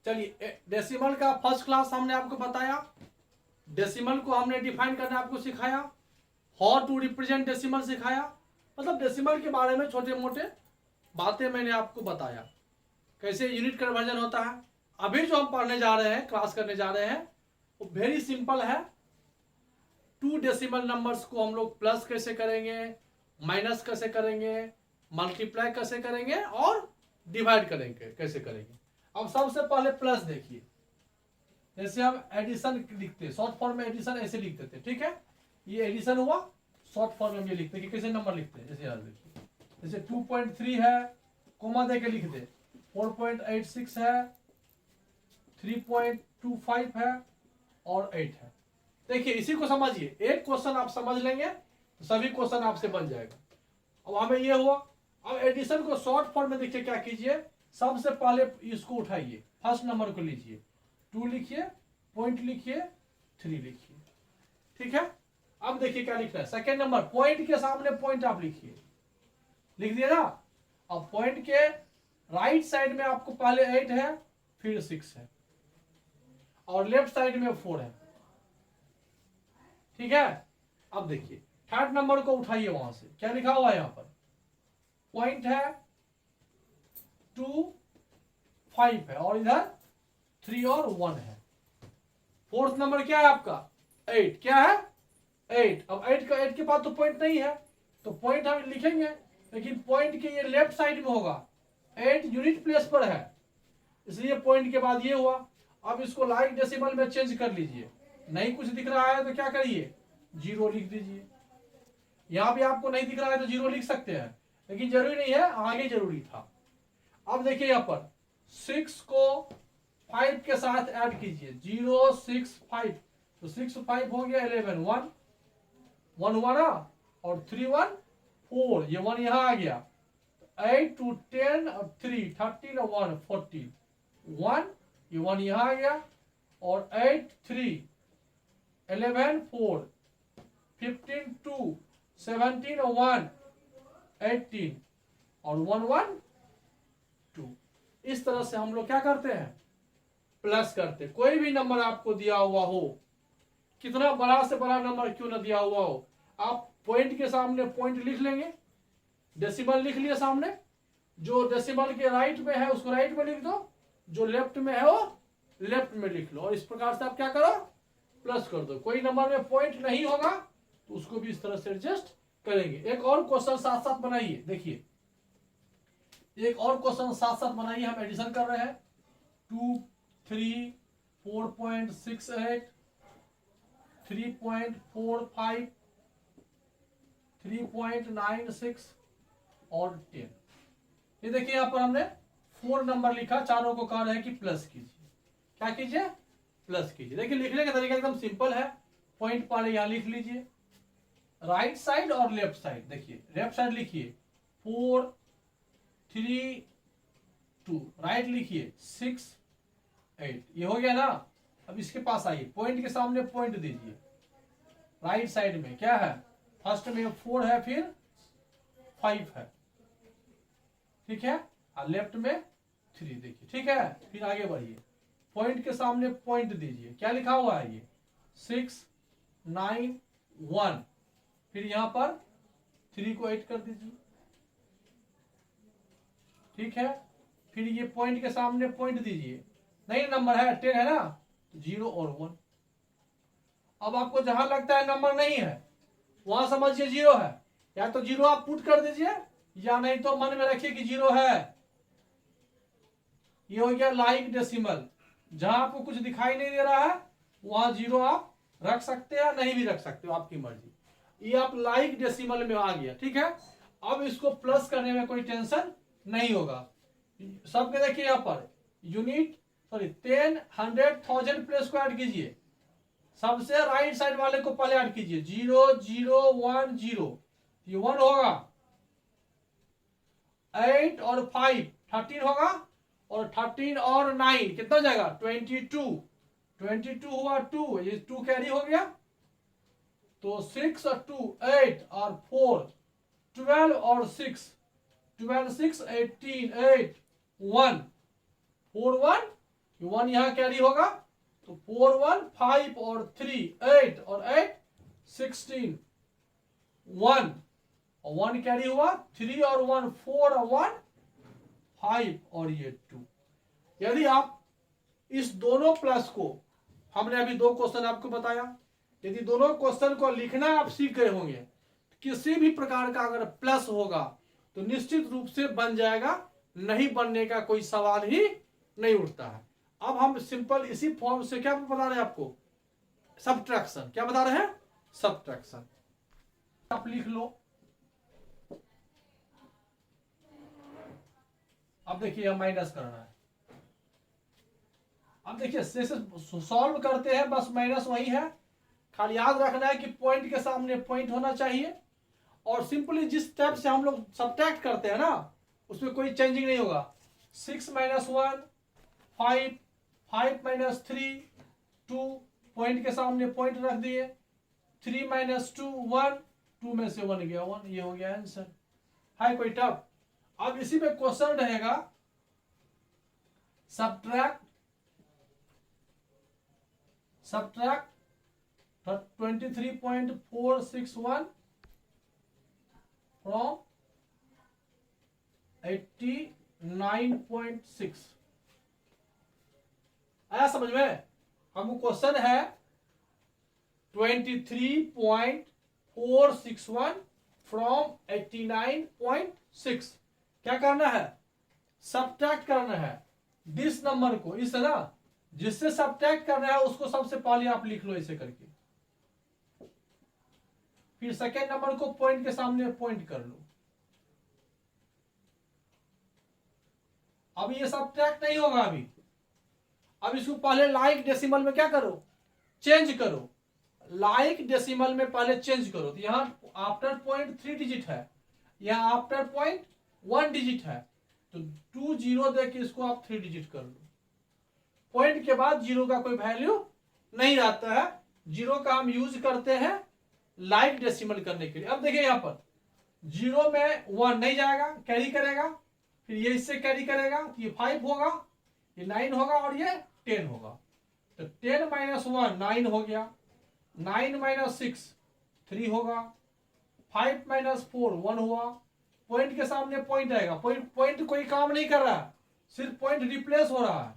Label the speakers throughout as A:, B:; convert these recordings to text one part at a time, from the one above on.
A: चलिए डेसिमल का first class हमने आपको बताया, डेसिमल को हमने डिफाइन करना आपको सिखाया, हाउ टू रिप्रेजेंट डेसिमल सिखाया, मतलब डेसिमल के बारे में छोटे मोटे बातें मैंने आपको बताया, कैसे यूनिट कन्वर्जन होता है। अभी जो हम पढ़ने जा रहे हैं, क्लास करने जा रहे हैं, वो वेरी सिंपल है। 2 डेसिमल नंबर्स को हम लोग प्लस कैसे करेंगे, माइनस कैसे करेंगे, मल्टीप्लाई कैसे करेंगे और डिवाइड करेंगे कैसे करेंगे। अब सबसे पहले प्लस देखिए, जैसे हम एडिशन लिखते हैं, शॉर्ट फॉर्म में एडिशन ऐसे लिख देते हैं, ठीक है। ये एडिशन हुआ, शॉर्ट फॉर्म में ये लिखते हैं कि कैसे नंबर लिखते हैं, जैसे यार देखिए, जैसे 2.3 है, कोमा दे के लिख दे, 4.86 है, 3.25 है और 8 है। देखिए इसी को समझिए, एक क्वेश्चन आप समझ लेंगे तो सभी क्वेश्चन आपसे बन जाएगा। अब हमें ये हुआ। अब एडिशन को शॉर्ट फॉर्म में देखिए क्या कीजिए, सबसे पहले इसको उठाइए, फर्स्ट नंबर को लीजिए, 2 लिखिए, पॉइंट लिखिए, 3 लिखिए, ठीक है। अब देखिए क्या लिख रहा है, सेकेंड नंबर, पॉइंट के सामने पॉइंट आप लिखिए, लिख दिया ना। अब पॉइंट के राइट साइड में आपको पहले 8 है, फिर 6 है, और लेफ्ट साइड में 4 है, ठीक है। अब देखिए थर्ड नंबर को उठाइए, वहां से क्या लिखा हुआ है, यहां पर पॉइंट है, 2, 5 है, और इधर 3 और 1 है। फोर्थ नंबर क्या है आपका, 8, क्या है 8। अब 8 के पास तो पॉइंट नहीं है, तो पॉइंट हम लिखेंगे, लेकिन पॉइंट के ये लेफ्ट साइड में होगा, 8 यूनिट प्लेस पर है, इसलिए पॉइंट के बाद ये हुआ। अब इसको लाइक डेसिमल में चेंज कर लीजिए, नहीं कुछ दिख रहा है तो क्या करिए, 0 लिख दीजिए। यहां भी आपको नहीं दिख रहा है तो 0 लिख सकते हैं, लेकिन जरूरी नहीं है, आगे जरूरी था। अब देखिए यहां पर 6 को 5 के साथ ऐड कीजिए, 0, 6, 5, तो 6, 5 हो गया 11, 1 1 1 और 3 1 4, ये 1 यहां आ गया, 8 2 10 और 3 13 और 1 14, 1 ये 1 यहां आ गया, और 8 3 11 4 15 2 17 और 1 18 और 1 1 2। इस तरह से हम लोग क्या करते हैं, प्लस करते। कोई भी नंबर आपको दिया हुआ हो, कितना बड़ा से बड़ा नंबर क्यों ना दिया हुआ हो, आप पॉइंट के सामने पॉइंट लिख लेंगे, डेसिमल लिख लिया सामने, जो डेसिमल के राइट में है उसको राइट में लिख दो, जो लेफ्ट में है वो लेफ्ट में लिख लो, और इस प्रकार से आप क्या करो, प्लस कर दो। कोई नंबर में पॉइंट नहीं होगा तो उसको भी इस तरह से एडजस्ट करेंगे। एक और क्वेश्चन साथ साथ बनाइए, देखिए एक और क्वेश्चन साथ साथ बनाइए, हम एडिशन कर रहे हैं, 2 3 4.68 3.45 3.96 और 10। ये देखिए यहां पर हमने 4 नंबर लिखा, चारों को कह रहे हैं कि प्लस कीजिए, क्या कीजिए, प्लस कीजिए। देखिए लिखने का तरीका एकदम सिंपल है, पॉइंट पहले यहां लिख लीजिए, राइट साइड और लेफ्ट साइड, देखिए लेफ्ट साइड लिखिए 4 3 2, राइट लिखिए 6 8, ये हो गया ना। अब इसके पास आइए, पॉइंट के सामने पॉइंट दीजिए, राइट साइड में क्या है, फर्स्ट में 4 है, फिर 5 है, ठीक है, और लेफ्ट में 3, देखिए ठीक है। फिर आगे बढ़िए, पॉइंट के सामने पॉइंट दीजिए, क्या लिखा हुआ है, ये 6 9 1, फिर यहां पर 3 को 8 कर दीजिए, ठीक है। फिर ये पॉइंट के सामने पॉइंट दीजिए, नहीं नंबर है 10 है ना, 0 और 1। अब आपको जहां लगता है नंबर नहीं है वहां समझिए 0 है, या तो 0 आप पुट कर दीजिए, या नहीं तो मन में रखिए कि 0 है। ये हो गया लाइक डेसिमल, जहां आपको कुछ दिखाई नहीं दे रहा है वहां 0 आप रख सकते हैं, नहीं भी रख सकते हो, आपकी मर्जी। ये आप लाइक डेसिमल में आ गया, ठीक है। अब इसको प्लस करने में कोई टेंशन नहीं होगा। सबके देखिए यहां पर यूनिट, सॉरी 10 100 1000 प्लस को ऐड कीजिए, सबसे राइट साइड वाले को पहले ऐड कीजिए, 0 0 1 0, ये 1 होगा, 8 और 5 13 होगा, और 13 और 9 कितना हो जाएगा, 22 22 हुआ 2, ये 2 कैरी हो गया, तो 6 और 2 8 और 4 12 और 6 12 6 18 8 1 4 1, 1 यहाँ कैरी होगा तो 4 1 5 और 3 8 और 8 16 1 और 1 कैरी हुआ 3 और 1 4 और 1 5 और ये 2। यदि आप इस दोनों प्लस को, हमने अभी 2 क्वेश्चन आपको बताया, यदि दोनों क्वेश्चन को लिखना आप सीख गए होंगे, किसी भी प्रकार का अगर प्लस होगा तो निश्चित रूप से बन जाएगा, नहीं बनने का कोई सवाल ही नहीं उठता है। अब हम सिंपल इसी फॉर्म से क्या बता रहे हैं आपको, सब्ट्रैक्शन। क्या बता रहे हैं? सब्ट्रैक्शन। आप लिख लो। अब देखिए यह माइनस करना है। अब देखिए सॉल्व करते हैं, बस माइनस वही है, खाली याद रखना है कि पॉइंट के सामने पॉइंट होना चाहिए। और सिंपली जिस स्टेप से हम लोग सब्ट्रैक्ट करते हैं ना, उसमें कोई चेंजिंग नहीं होगा। 6 - 1 5 5 - 3 2, पॉइंट के सामने पॉइंट रख दिए। 3 - 2 1, 2 में से 1 गया 1, ये हो गया आंसर। है कोई टफ? अब इसी में क्वेश्चन रहेगा सब्ट्रैक्ट 23.461 फ्रॉम 89.6। आया समझ में? हमको क्वेश्चन है 23.461 फ्रॉम 89.6। क्या करना है? सब्ट्रैक्ट करना है दिस नंबर को, इस ना जिससे सब्ट्रैक्ट करना है उसको सबसे पहले आप लिख लो ऐसे करके, फिर सेकेंड नंबर को पॉइंट के सामने पॉइंट कर लो। अभी ये सब्ट्रैक्ट नहीं होगा अभी। अब इसको पहले लाइक डेसिमल में क्या करो, चेंज करो। लाइक डेसिमल में पहले चेंज करो। तो यहां आफ्टर पॉइंट 3 डिजिट है, यहां आफ्टर पॉइंट 1 डिजिट है, तो 2 0 देके इसको आप 3 डिजिट कर लो। पॉइंट के बाद 0 का कोई वैल्यू नहीं रहता है। 0 का हम यूज करते हैं लाइक डेसिमल करने के लिए। अब देखिए यहां पर 0 में 1 नहीं जाएगा, कैरी करेगा, फिर ये इससे कैरी करेगा तो ये 5 होगा, ये 9 होगा और ये 10 होगा। तो 10 - 1 9 हो गया, 9 - 6 3 होगा, 5 - 4 1 हुआ। पॉइंट के सामने पॉइंट आएगा, पॉइंट कोई काम नहीं कर रहा है, सिर्फ पॉइंट रिप्लेस हो रहा है।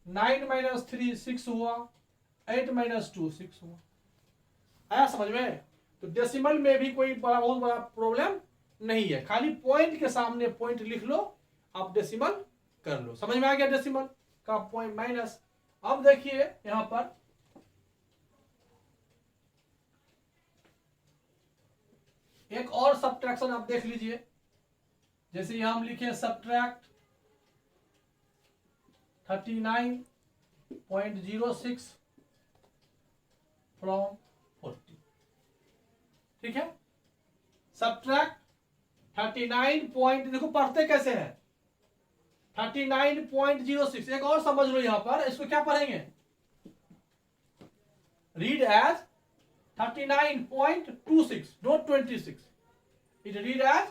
A: 9 - 3 6 हुआ, 8 - 2 6 हुआ। आया समझ में? तो डेसिमल में भी कोई बहुत बड़ा प्रॉब्लम नहीं है, खाली पॉइंट के सामने पॉइंट लिख लो, आप डेसिमल कर लो। समझ में आ गया डेसिमल का पॉइंट माइनस। अब देखिए यहां पर एक और सब्ट्रैक्शन आप देख लीजिए। जैसे यहां हम लिखे सब्ट्रैक्ट 39.06 फ्रॉम 40। ठीक है, सब्ट्रैक्ट 39 पॉइंट, देखो पढ़ते कैसे हैं, 39.06। एक और समझ लो यहां पर, इसको क्या पढ़ेंगे, read as 39.26 not 26। It read as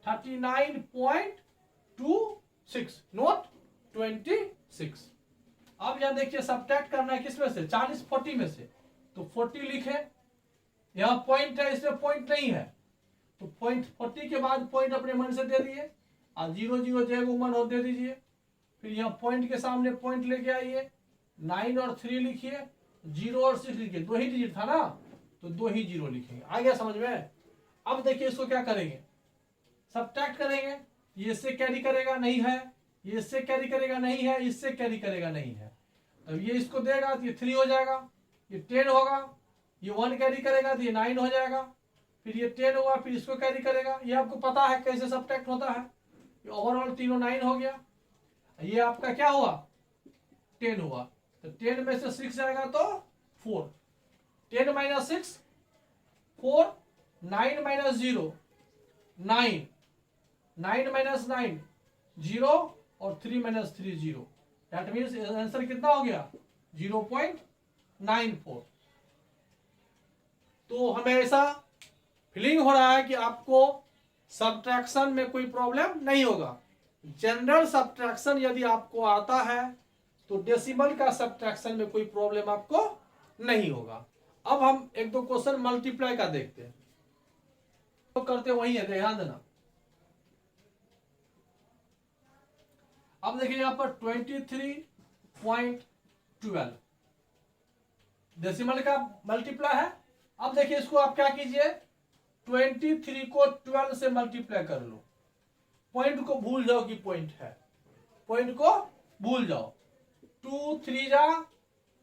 A: 39.26 not 26। अब यहां देखिए सब्ट्रैक्ट करना है किस में से, 40 40 में से, तो 40 लिखे। यहां पॉइंट है, इसमें पॉइंट नहीं है, तो पॉइंट 40 के बाद पॉइंट अपने मन से दे दिए, और 0 0 जो मन हो दे दीजिए। फिर यहाँ पॉइंट के सामने पॉइंट लेके आइए, 9 और 3 लिखिए, 0 और 6 लिखिए, 2 ही डिजिट था ना, तो 2 ही 0 लिखेंगे। आ गया समझ में? अब देखिए इसको क्या करेंगे, सब्ट्रैक्ट करेंगे। ये इससे कैरी करेगा नहीं है, ये इससे कैरी करेगा नहीं है, इससे कैरी करेगा नहीं है, तो ये इसको देगा तो ये 3 हो जाएगा, ये 10 होगा, ये 1 कैरी करेगा तो ये 9 हो जाएगा, फिर ये 10 हुआ, फिर इसको कैरी करेगा। ये आपको पता है कैसे सब्ट्रैक्ट होता है। ये ओवरऑल तीनों 9 हो गया, ये आपका क्या हुआ 10 हुआ, तो 10 में से 6 जाएगा तो 4, 10 - 6 4, 9 - 0 9, 9 - 9 0 और 3 - 3 0। दैट मीन्स आंसर कितना हो गया 0.94। तो हमें ऐसा फीलिंग हो रहा है कि आपको सब्ट्रैक्शन में कोई प्रॉब्लम नहीं होगा। जनरल सब्ट्रैक्शन यदि आपको आता है तो डेसिमल का सब्ट्रैक्शन में कोई प्रॉब्लम आपको नहीं होगा। अब हम एक दो क्वेश्चन मल्टीप्लाई का देखते हैं, तो करते वही है, ध्यान देना। अब देखिए यहां पर 23.12 डेसिमल का मल्टीप्लाई है। अब देखिए इसको आप क्या कीजिए, 23 को 12 से मल्टीप्लाई कर लो। पॉइंट को भूल जाओ कि पॉइंट है, पॉइंट को भूल जाओ। 2 3 जा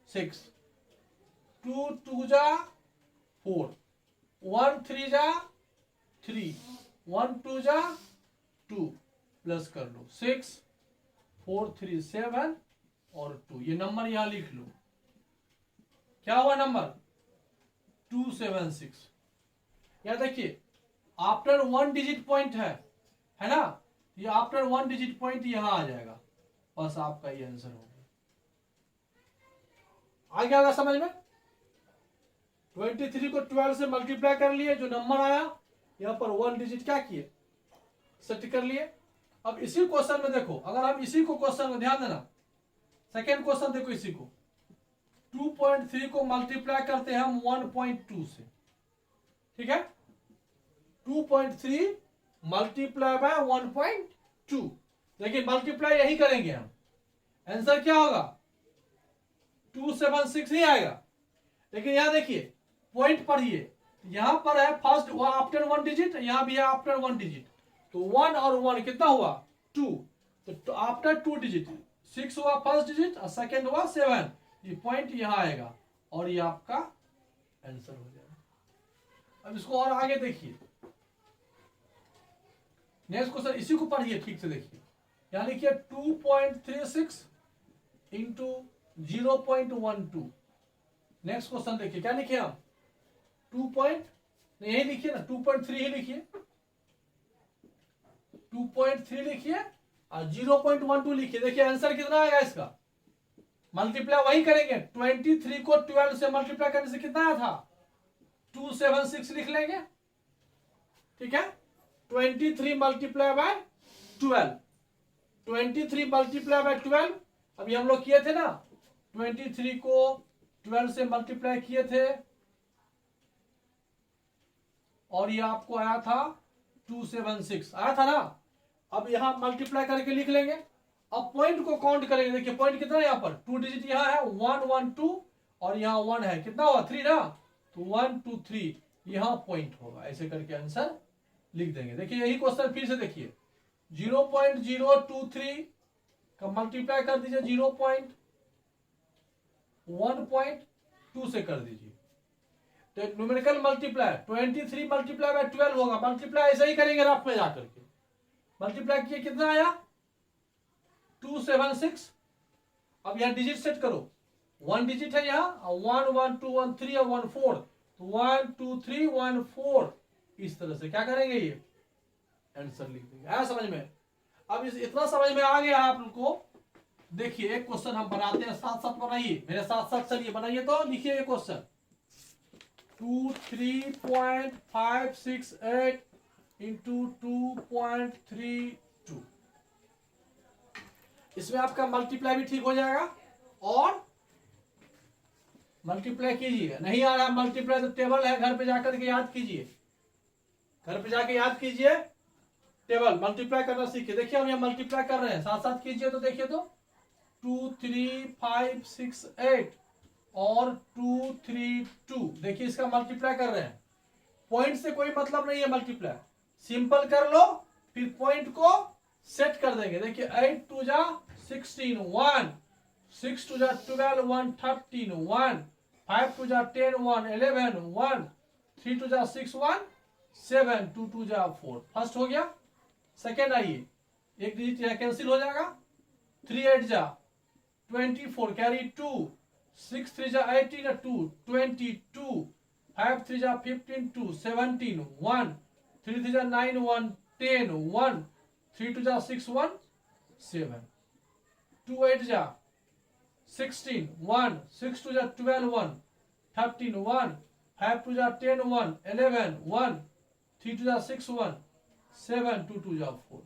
A: 6, 2 2 जा 4, 1 3 जा 3, 1 2 जा 2, प्लस कर लो 6 4 3 7 और 2। ये नंबर यहां लिख लो, क्या हुआ नंबर 276। या देखिए आफ्टर 1 डिजिट पॉइंट है ना, ये आफ्टर 1 डिजिट पॉइंट यहां आ जाएगा। बस आपका ये आंसर हो गया। आ गया होगा समझ में। 23 को 12 से मल्टीप्लाई कर लिए, जो नंबर आया यहां पर 1 डिजिट क्या किए, सेट कर लिए। अब इसी क्वेश्चन में देखो, अगर हम इसी को क्वेश्चन में ध्यान देना, सेकेंड क्वेश्चन देखो, इसी को 2.3 को मल्टीप्लाई करते हैं हम 1.2 से, ठीक है। 2.3 मल्टीप्लाई बाय 1.2, देखिए मल्टीप्लाई यही करेंगे हम, आंसर क्या होगा 276 ही आएगा। लेकिन यहां देखिए पॉइंट पढ़िए, यहां पर है फर्स्ट आफ्टर 1 डिजिट, यहां भी है आफ्टर 1 डिजिट, तो 1 और 1 कितना हुआ 2, तो आफ्टर 2 डिजिट 6 हुआ फर्स्ट डिजिट और सेकेंड हुआ 7, ये पॉइंट यहां आएगा और ये आपका आंसर हो जाएगा। अब इसको और आगे देखिए, नेक्स्ट क्वेश्चन इसी को पढ़िए ठीक से, देखिए यहां लिखिए 2.36 इंटू 0.12। नेक्स्ट क्वेश्चन देखिए क्या लिखे हम यही लिखिए ना 2.3 ही लिखिए, 2.3 लिखिए और 0.12 लिखिए। देखिए आंसर कितना आएगा इसका, मल्टीप्लाई वही करेंगे। 23 को 12 से मल्टीप्लाई करने से कितना आया था 276 लिख लेंगे, ठीक है। 23 मल्टीप्लाई बाय 12, 23 मल्टीप्लाई बाय 12, अभी हम लोग किए थे ना, 23 को 12 से मल्टीप्लाई किए थे और ये आपको आया था 276 आया था ना। अब यहां मल्टीप्लाई करके लिख लेंगे। अब पॉइंट को काउंट करेंगे, देखिए पॉइंट कितना है यहाँ पर 2 डिजिट यहां है 1 1 2 और यहाँ 1 है, कितना हुआ 3 ना, तो 1 2 3 यहां पॉइंट होगा, ऐसे करके आंसर लिख देंगे। देखिए यही क्वेश्चन फिर से देखिए 0.023 का मल्टीप्लाई कर दीजिए 0.1.2 से कर दीजिए, तो न्यूमेरिकल मल्टीप्लाई 23 मल्टीप्लाई बाय 12 होगा। मल्टीप्लाई ऐसे ही करेंगे रफ में जाकर के, मल्टीप्लाई किए कितना आया 276। अब यहां डिजिट सेट करो, 1 डिजिट है यहाँ 1 1 2 1 3 और 1 4, तो 1 2 3 1 4 इस तरह से क्या करेंगे ये आंसर लिख देंगे। आया समझ में। अब इतना समझ में आ गया आप लोग को। देखिए एक क्वेश्चन हम बनाते हैं, साथ साथ बनाइए मेरे साथ साथ, चलिए बनाइए। तो लिखिए ये क्वेश्चन 3.568 इंटू 2.32, इसमें आपका मल्टीप्लाई भी ठीक हो जाएगा और मल्टीप्लाई कीजिए। नहीं आ रहा मल्टीप्लाई तो टेबल है, घर पे जाकर के याद कीजिए, घर पे जाके याद कीजिए, टेबल मल्टीप्लाई करना सीखिए। देखिए हम यहाँ मल्टीप्लाई कर रहे हैं, साथ साथ कीजिए। तो देखिए तो 2 3 5 6 8 और 2 3 2, देखिए इसका मल्टीप्लाई कर रहे हैं। पॉइंट से कोई मतलब नहीं है मल्टीप्लाई, सिंपल कर लो फिर पॉइंट को सेट कर देंगे। देखिए 8 2 जा 16 1, 6 2 जा 12 1 13 1, 5 2 जा 10 1 11 1, 3 2 जा 6 1 7, 2 2 जा 4। फर्स्ट हो गया। सेकेंड आइए, एक डिजिट यहाँ कैंसिल हो जाएगा, 3 8 जा 24 कैरी 2, 6 3 जा 18 2 22, 5 3 जा 15 2 17 1, 3 3 जा 9 1 10 1, 3 2 जा 6 1 7, 2 8 जा 16 1, 6 2 जा 12 1 13 1, 5 2 जा 10 1 11 1, 3 2 जा 6 1 7, 2 2 जा 4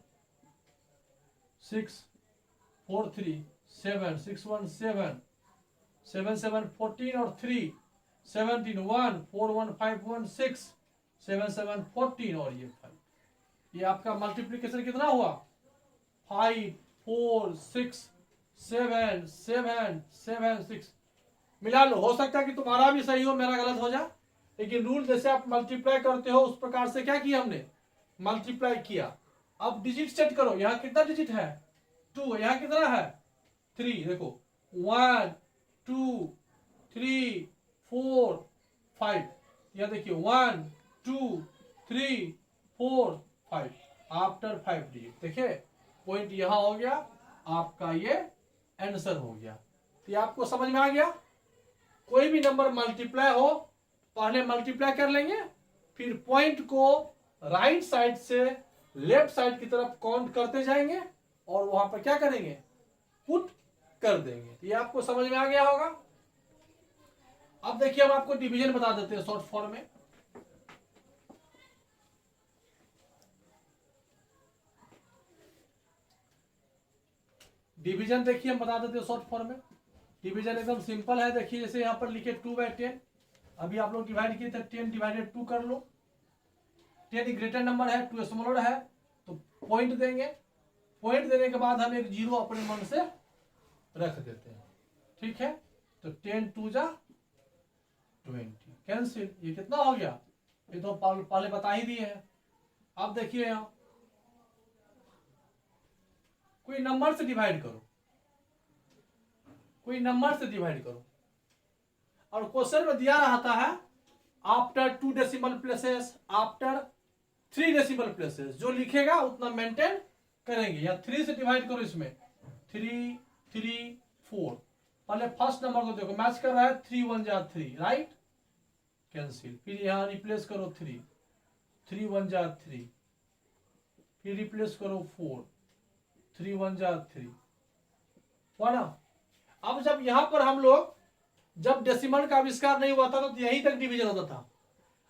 A: 6 4 3 7 6 1 7 7 7 14 और 3 17 1 4 1 5 1 6 7 7 14 और ये 5। ये आपका मल्टीप्लीकेशन कितना हुआ 5 4 6 7 7 7 6। मिला लो, हो सकता है कि तुम्हारा भी सही हो मेरा गलत हो जाए, लेकिन रूल जैसे आप मल्टीप्लाई करते हो उस प्रकार से क्या किया हमने मल्टीप्लाई किया। अब डिजिट सेट करो, यहाँ कितना डिजिट है 2, यहाँ कितना है 3। देखो 1 2 3 4 5, यहाँ देखिए 1 2 3 4 5 आफ्टर 5 डिजिट। देखिए पॉइंट यहाँ हो गया, आपका ये आंसर हो गया। तो ये आपको समझ में आ गया। कोई भी नंबर मल्टीप्लाई हो पहले मल्टीप्लाई कर लेंगे, फिर पॉइंट को राइट साइड से लेफ्ट साइड की तरफ काउंट करते जाएंगे और वहां पर क्या करेंगे पुट कर देंगे। ये आपको समझ में आ गया होगा। अब देखिए हम आपको डिवीजन बता देते हैं शॉर्ट फॉर्म में। डिवीजन देखिए हम बता देते हैं शॉर्ट फॉर्म में। डिवीजन एकदम सिंपल है। देखिए जैसे यहाँ पर लिखे 2/10, अभी आप लोग डिवाइड किए थे 10 डिवाइडेड 2 कर लो। 10 ग्रेटर नंबर है, 2 स्मॉलर है, तो पॉइंट देंगे। पॉइंट देने के बाद हम एक जीरो अपने मन से रख देते हैं, ठीक है। तो 10 2 जा 20 कैंसिल। ये कितना हो गया, ये तो पहले बता ही दिए हैं। अब देखिए यहाँ कोई नंबर से डिवाइड करो, कोई नंबर से डिवाइड करो, और क्वेश्चन में दिया रहता है after 2 decimal places, after 3 decimal places. जो लिखेगा उतना मेंटेन करेंगे। या 3 से डिवाइड करो, इसमें 3 3 4। पहले फर्स्ट नंबर को देखो मैच कर रहा है, 3 1 जा 3 राइट कैंसिल। फिर यहाँ रिप्लेस करो 3 3 1 जा 3, फिर रिप्लेस करो 4 3 1 जा 3 हुआ ना। अब जब यहां पर हम लोग जब डेसिमल का आविष्कार नहीं हुआ था तो यहीं तक डिवीजन होता था।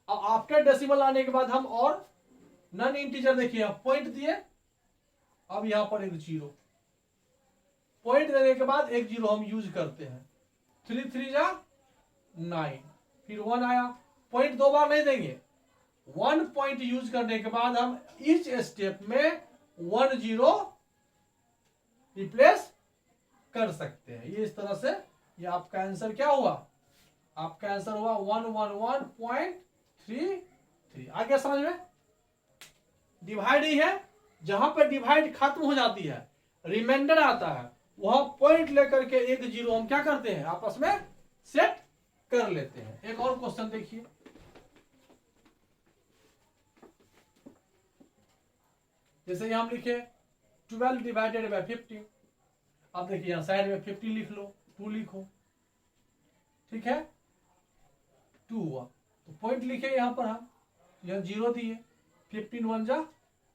A: अब आफ्टर डेसिमल आने के बाद हम और नॉन इंटीजर देखिए पॉइंट दिए, अब यहां पर एक जीरो, पॉइंट देने के बाद एक जीरो हम यूज करते हैं। 3 3 जा 9, फिर 1 आया, पॉइंट 2 बार नहीं देंगे। 1 पॉइंट यूज करने के बाद हम ईच स्टेप में 1 जीरो रिप्लेस कर सकते हैं। ये इस तरह से ये आपका आंसर क्या हुआ, आपका आंसर हुआ 111.33। आ गया समझ में। डिवाइड ही है, जहां पर डिवाइड खत्म हो जाती है रिमाइंडर आता है, वहां पॉइंट लेकर के एक जीरो हम क्या करते हैं आपस में सेट कर लेते हैं। एक और क्वेश्चन देखिए, जैसे हम लिखे 12 डिवाइडेड बाय 15। अब देखिए यहां साइड में 50 लिख लो, 2 लिखो, ठीक है 2 हुआ तो पॉइंट लिखे यहां पर हम, यहां जीरो दिए। 15 1 जा,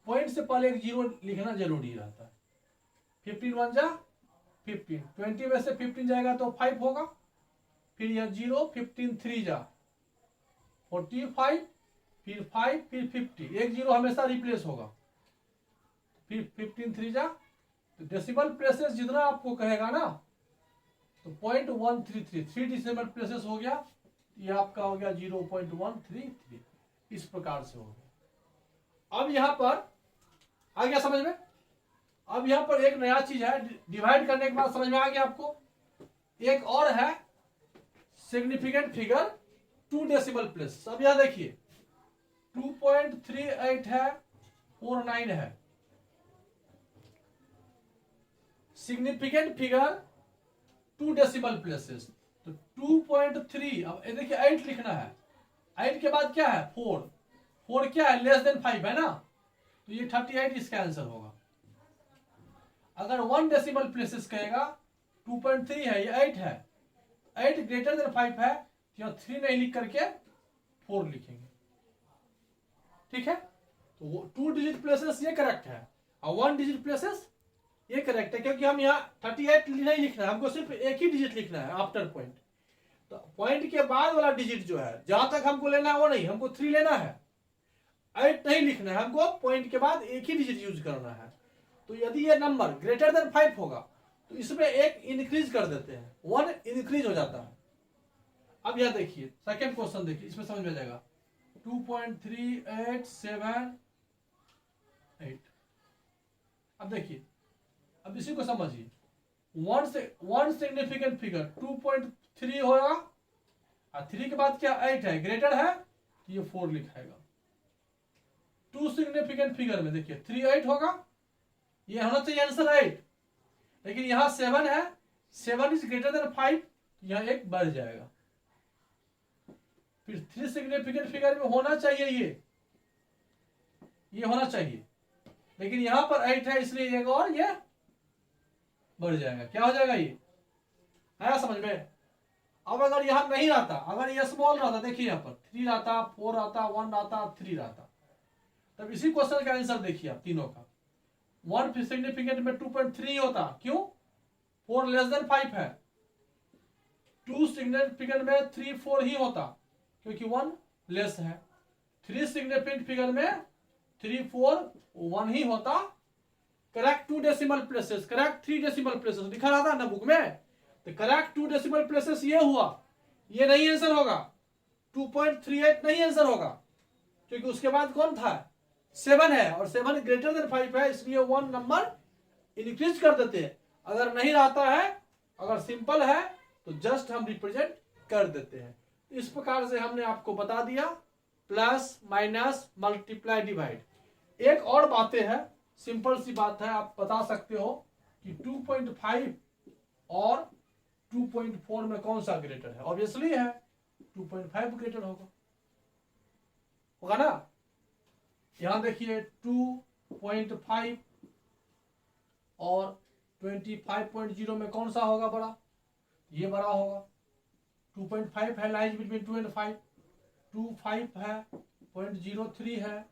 A: पॉइंट से पहले एक जीरो लिखना जरूरी रहता है। 15 1 जा 15, 20 में से 15 जाएगा तो 5 होगा, फिर यह जीरो 15 3 जा 45, फिर 5 फिर 50, एक जीरो हमेशा रिप्लेस होगा। फिर 15 3 जा, तो डेसिमल प्लेसेस जितना आपको कहेगा ना तो 0.133 3 डेसिमल प्लेसेस हो गया, ये आपका हो गया 0.133। इस प्रकार से हो गया। अब यहां पर आ गया समझ में। अब यहां पर एक नया चीज है, डिवाइड करने के बाद समझ में आ गया आपको। एक और है सिग्निफिकेंट फिगर 2 डेसिमल प्लेस। अब यहां देखिए 2.38 है, 49 है। सिग्निफिकेंट फिगर 2 डेसिमल प्लेसेस, तो 2.3। अब देखिए 8 लिखना है, 8 के बाद क्या है 4, 4 क्या है लेस देन 5 है ना, तो ये 38 इसका आंसर होगा। अगर 1 डेसिमल प्लेसेस कहेगा 2.3 है, ये 8 है, 8 ग्रेटर देन 5 है, तो 3 नहीं लिख करके 4 लिखेंगे, ठीक है। तो 2 डिजिट प्लेसेस ये करेक्ट है, और 1 डिजिट प्लेसेस ये करेक्ट है, क्योंकि हम यहाँ 38 नहीं लिखना है, हमको सिर्फ एक ही डिजिट लिखना है आफ्टर पॉइंट। तो पॉइंट के बाद वाला डिजिट जो है जहां तक हमको लेना है वो नहीं, हमको 3 लेना है, 8 नहीं लिखना है, हमको पॉइंट के बाद एक ही डिजिट यूज करना है। तो यदि ये नंबर ग्रेटर देन 5 होगा तो इसमें एक इंक्रीज कर देते हैं, 1 इंक्रीज हो जाता है। अब यह देखिए सेकंड क्वेश्चन देखिए, इसमें समझ में आ जाएगा। 2.3878। अब देखिए, अब इसी को समझिए। वन सिग्निफिकेंट फिगर 2.3 होगा और 3 के बाद क्या 8 है, ग्रेटर है तो ये 4 लिखाएगा। 2 सिग्निफिकेंट फिगर में देखिए 3 8 होगा, ये होना चाहिए आंसर 8, लेकिन यहां 7 है, 7 इज ग्रेटर देन 5, यहां 1 बढ़ जाएगा। फिर 3 सिग्निफिकेंट फिगर में होना चाहिए ये होना चाहिए, लेकिन यहां पर 8 है इसलिए एक और ये बढ़ जाएगा। क्या हो जाएगा, ये आया समझ में। अब अगर यहां नहीं रहता, अगर ये स्मॉल रहता, देखिए यहां पर 3 रहता, 4 रहता, 1 रहता, 3 रहता, तब इसी क्वेश्चन का आंसर देखिए आप तीनों का। 1 सिग्निफिकेंट में 2.3 होता, क्यों, 4 लेस देन 5 है। 2 सिग्निफिकेंट में 3 4 ही होता, क्योंकि 1 लेस है। 3 सिग्निफिकेंट फिगर में 3 4 1 ही होता। Correct 2 decimal places, correct 3 decimal places लिखा रहता है ना बुक में, तो करेक्ट 2 डेसिमल प्लेसेस ये हुआ, ये नहीं आंसर होगा। 2.38 नहीं आंसर होगा, क्योंकि उसके बाद कौन था, 7 है, और 7 ग्रेटर देन 5 है, इसलिए 1 नंबर इंक्रीज कर देते हैं। अगर नहीं रहता है, अगर सिंपल है तो जस्ट हम रिप्रेजेंट कर देते हैं। इस प्रकार से हमने आपको बता दिया, प्लस माइनस मल्टीप्लाई डिवाइड। एक और बातें है, सिंपल सी बात है, आप बता सकते हो कि 2.5 और 2.4 में कौन सा ग्रेटर है। ऑब्वियसली है 2.5 ग्रेटर होगा ना। यहां देखिए 2.5 और 25.0 में कौन सा होगा बड़ा, ये बड़ा होगा। 2.5 है, लाइज बिटवीन 2 एंड 5, 2.5 है, 0.03 है,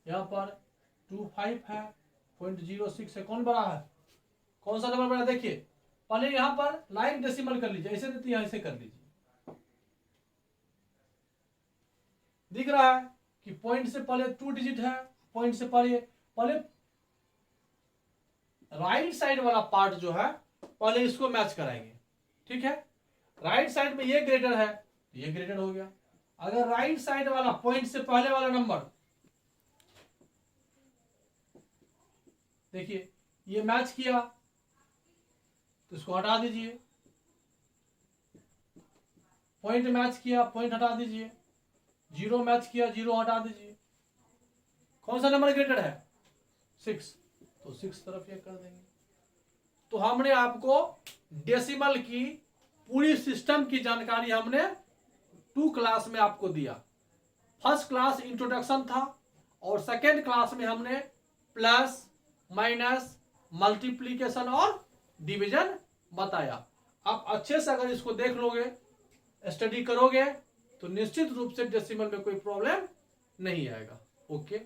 A: यहाँ पर 2.5 है, 0.06 है, कौन बड़ा है, कौन सा नंबर बड़ा, देखिए पहले यहां पर लाइन डेसिमल कर लीजिए, ऐसे देती है, ऐसे कर लीजिए। दिख रहा है कि पॉइंट से पहले 2 डिजिट है, पॉइंट से पहले राइट साइड वाला पार्ट जो है पहले इसको मैच कराएंगे, ठीक है। राइट साइड में ये ग्रेटर है, ये ग्रेटर हो गया। अगर राइट साइड वाला पॉइंट से पहले वाला नंबर देखिए ये मैच किया तो इसको हटा दीजिए, पॉइंट मैच किया, पॉइंट हटा दीजिए, 0 मैच किया, 0 हटा दीजिए। कौन सा नंबर ग्रेटर है, 6, तो 6 तरफ ये कर देंगे। तो हमने आपको डेसिमल की पूरी सिस्टम की जानकारी हमने 2 क्लास में आपको दिया। फर्स्ट क्लास इंट्रोडक्शन था और सेकेंड क्लास में हमने प्लस माइनस मल्टीप्लीकेशन और डिवीजन बताया। आप अच्छे से अगर इसको देख लोगे, स्टडी करोगे, तो निश्चित रूप से डेसिमल में कोई प्रॉब्लम नहीं आएगा। ओके।